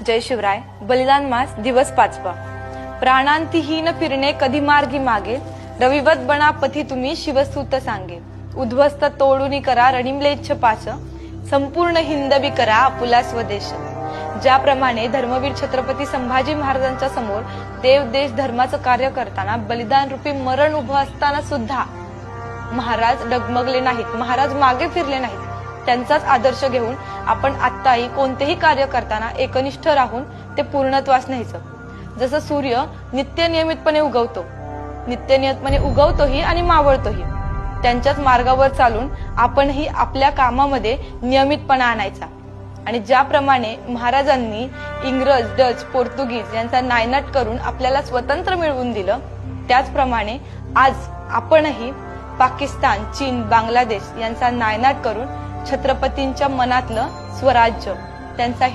जय शिवराय. बलिदान मास दिवस 5वा. प्राणांतिहीन फिरणे कधी मार्गी मागे, रविवत बना पथी तुम्ही शिवसूत सांगे. उद्ध्वस्त तोडूनी करा रणिमलेच्छ पाच, संपूर्ण हिंदवी करा आपुला स्वदेश. ज्याप्रमाणे धर्मवीर छत्रपती संभाजी महाराजांच्या समोर देव देश धर्माचं कार्य करताना बलिदान रूपी मरण उभं असताना सुद्धा महाराज डगमगले नाहीत, महाराज मागे फिरले नाहीत. त्यांचाच आदर्श घेऊन आपण आत्ताही कोणतेही कार्य करताना एकनिष्ठ राहून ते पूर्णत्वास न्यायचं. जसं सूर्य नित्यनियमितपणे उगवतोही आणि मावळतोही, त्यांच्याच मार्गावर चालून आपणही आपल्या कामामध्ये नियमितपणा आणायचा. आणि ज्याप्रमाणे महाराजांनी इंग्रज, डच, पोर्तुगीज यांचा नायनाट करून आपल्याला स्वतंत्र मिळवून दिलं, त्याचप्रमाणे आज आपणही पाकिस्तान, चीन, बांगलादेश यांचा नायनाट करून छत्रपतींच्या मनातलं स्वराज्य, त्यांचा